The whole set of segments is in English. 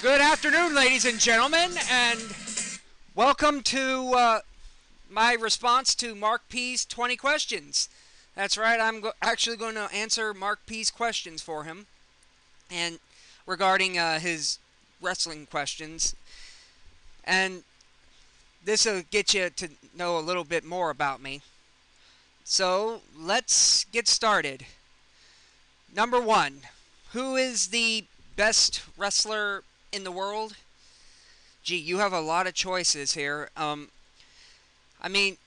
Good afternoon, ladies and gentlemen, and welcome to my response to Marc P's 20 questions. That's right, I'm actually going to answer Marc P's questions for him, and regarding his wrestling questions. And this will get you to know a little bit more about me. So, let's get started. Number 1. Who is the best wrestler in the world? Gee, you have a lot of choices here. I mean,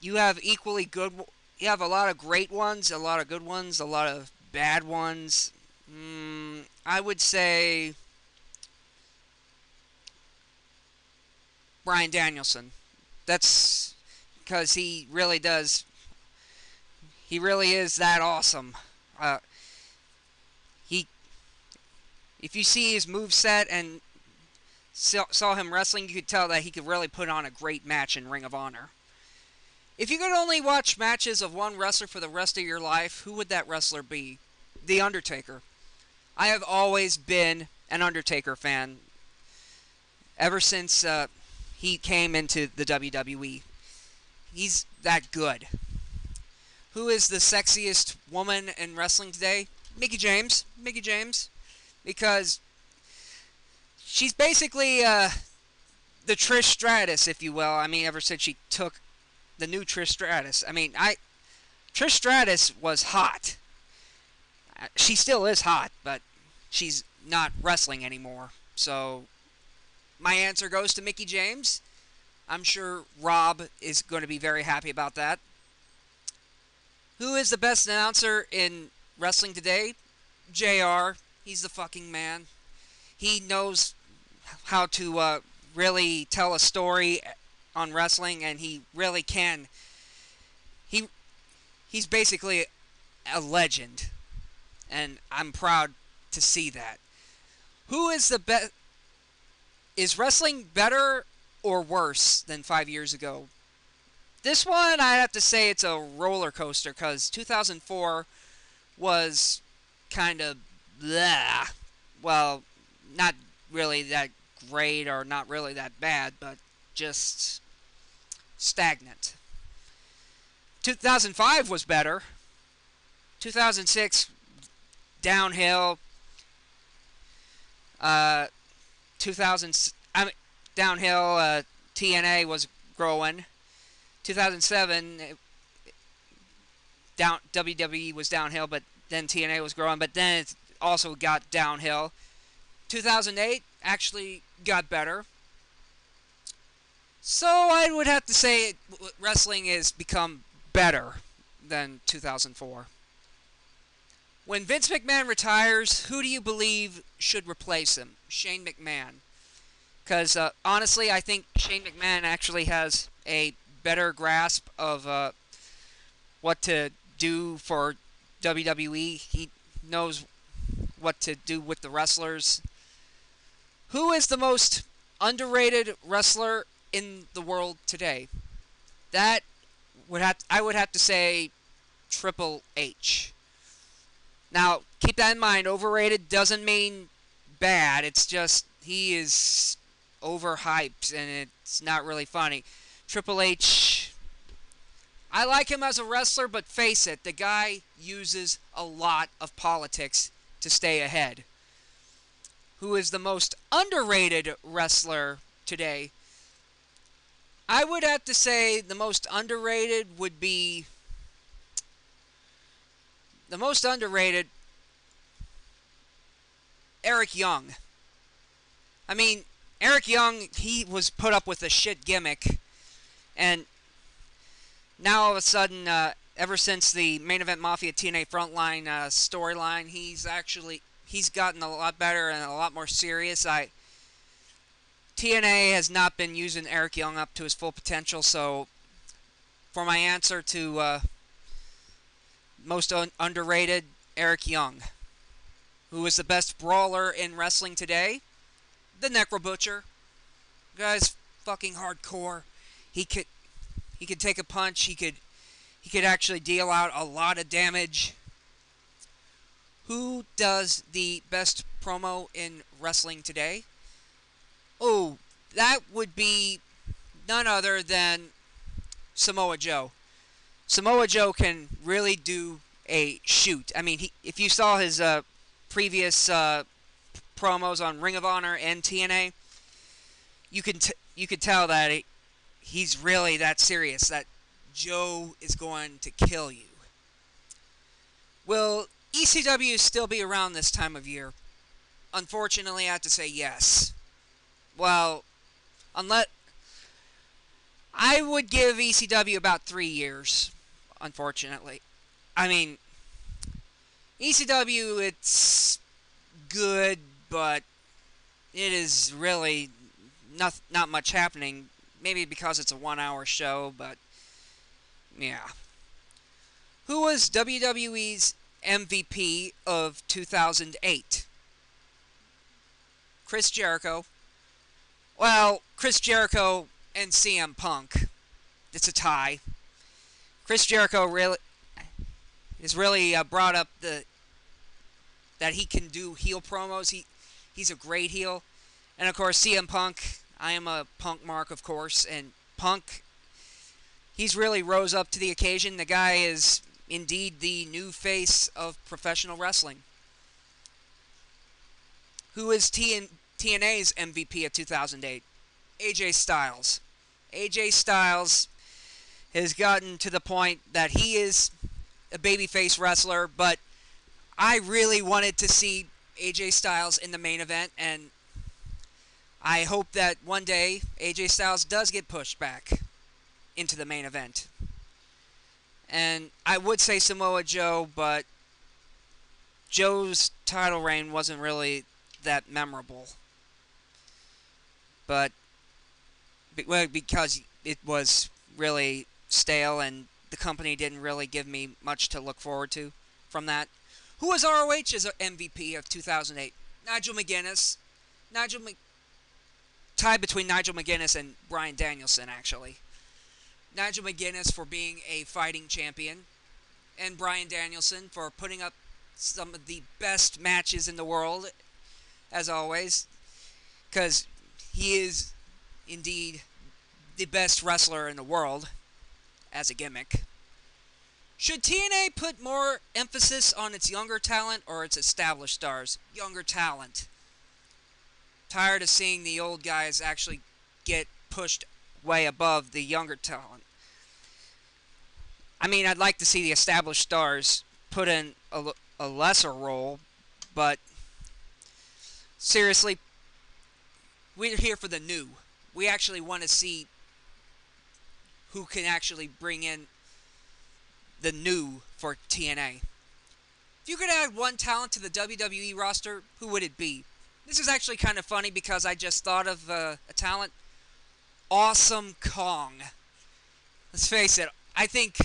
you have equally good. You have a lot of great ones, a lot of good ones, a lot of bad ones. I would say Bryan Danielson. That's because he really does. He really is that awesome. He, if you see his moveset and saw him wrestling, you could tell that he could really put on a great match in Ring of Honor. If you could only watch matches of one wrestler for the rest of your life, who would that wrestler be? The Undertaker. I have always been an Undertaker fan ever since he came into the WWE. He's that good. Who is the sexiest woman in wrestling today? Mickie James. Mickie James. Because she's basically the Trish Stratus, if you will. I mean, ever since she took the new Trish Stratus. I mean, Trish Stratus was hot. She still is hot, but she's not wrestling anymore. So, my answer goes to Mickie James. I'm sure Rob is going to be very happy about that. Who is the best announcer in wrestling today? JR. He's the fucking man. He knows how to really tell a story on wrestling, and he really can. He's basically a legend, and I'm proud to see that. Who is the best? Is wrestling better or worse than 5 years ago? This one, I have to say it's a roller coaster, because 2004 was kind of blah. Well, not really that great or not really that bad, but just stagnant. 2005 was better. 2006, downhill. 2000, downhill. TNA was growing. 2007, WWE was downhill, but then TNA was growing, but then it also got downhill. 2008 actually got better. So I would have to say wrestling has become better than 2004. When Vince McMahon retires, who do you believe should replace him? Shane McMahon. Because honestly, I think Shane McMahon actually has a better grasp of what to do for WWE. He knows what to do with the wrestlers. Who is the most underrated wrestler in the world today? That I would have to say Triple H. Now, keep that in mind. Overrated doesn't mean bad. It's just he is overhyped and it's not really funny. Triple H, I like him as a wrestler, but face it, the guy uses a lot of politics to stay ahead. Who is the most underrated wrestler today? I would have to say the most underrated would be... The most underrated... Eric Young. I mean, Eric Young, he was put up with a shit gimmick. And now all of a sudden, ever since the Main Event Mafia TNA Frontline storyline, he's gotten a lot better and a lot more serious. TNA has not been using Eric Young up to his full potential, so for my answer to most underrated, Eric Young. Who is the best brawler in wrestling today? The Necro Butcher. Guy's fucking hardcore. He could take a punch. He could actually deal out a lot of damage. Who does the best promo in wrestling today? Oh, that would be none other than Samoa Joe. Samoa Joe can really do a shoot. I mean, if you saw his previous promos on Ring of Honor and TNA, you could tell that he's really that serious. That Joe is going to kill you. Will ECW still be around this time of year? Unfortunately, I have to say yes. Well, unless I would give ECW about 3 years. Unfortunately, I mean, ECW, it's good, but it is really not much happening. Maybe because it's a 1-hour show, but yeah. Who was WWE's MVP of 2008? Chris Jericho. Well, Chris Jericho and CM Punk. It's a tie. Chris Jericho has really brought up that he can do heel promos. He's a great heel. And of course, CM Punk, I am a Punk mark, of course, and Punk, he's really rose up to the occasion. The guy is indeed the new face of professional wrestling. Who is TNA's MVP of 2008? AJ Styles. AJ Styles has gotten to the point that he is a babyface wrestler, but I really wanted to see AJ Styles in the main event, and I hope that one day AJ Styles does get pushed back into the main event. And I would say Samoa Joe, but Joe's title reign wasn't really that memorable. But because it was really stale and the company didn't really give me much to look forward to from that. Who was ROH's MVP of 2008? Nigel McGuinness. Tied between Nigel McGuinness and Bryan Danielson, actually. Nigel McGuinness for being a fighting champion, and Bryan Danielson for putting up some of the best matches in the world, as always, because he is indeed the best wrestler in the world as a gimmick. Should TNA put more emphasis on its younger talent or its established stars? Younger talent. Tired of seeing the old guys actually get pushed way above the younger talent. I mean, I'd like to see the established stars put in a lesser role, but seriously, we're here for the new. We actually want to see who can actually bring in the new for TNA. If you could add one talent to the WWE roster, who would it be? This is actually kind of funny because I just thought of a talent. Awesome Kong. Let's face it, I think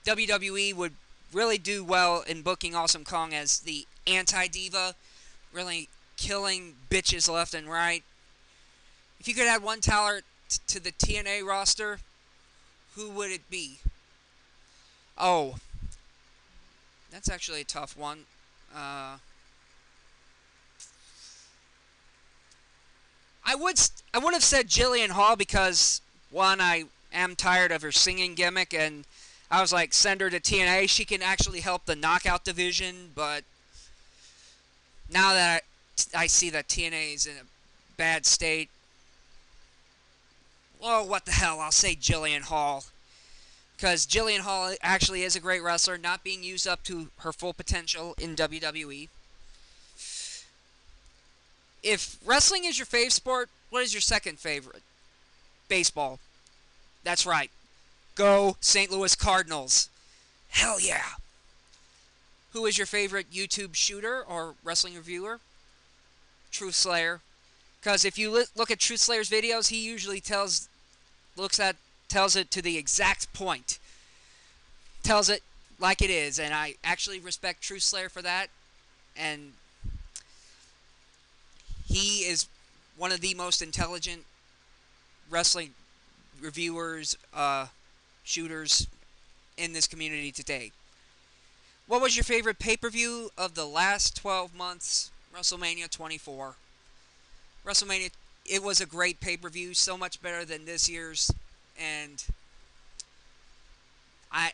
WWE would really do well in booking Awesome Kong as the anti-diva, really killing bitches left and right. If you could add one talent to the TNA roster, who would it be? Oh, that's actually a tough one. I would have said Jillian Hall because, one, I am tired of her singing gimmick, and I was like, send her to TNA. She can actually help the knockout division, but now that I see that TNA is in a bad state, oh, what the hell, I'll say Jillian Hall. Because Jillian Hall actually is a great wrestler, not being used up to her full potential in WWE. If wrestling is your fave sport, what is your second favorite? Baseball. That's right. Go St. Louis Cardinals. Hell yeah. Who is your favorite YouTube shooter or wrestling reviewer? Truth Slayer. Because if you look at Truth Slayer's videos, he usually tells it to the exact point. Tells it like it is, and I actually respect Truth Slayer for that. And he is one of the most intelligent wrestling reviewers, shooters in this community today. What was your favorite pay-per-view of the last 12 months WrestleMania 24. WrestleMania, it was a great pay-per-view, so much better than this year's, and I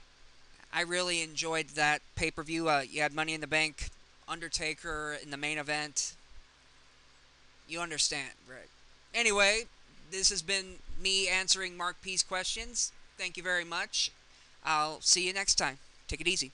I really enjoyed that pay-per-view. You had Money in the Bank, Undertaker in the main event. You understand, right? Anyway, this has been me answering Mark P's questions. Thank you very much. I'll see you next time. Take it easy.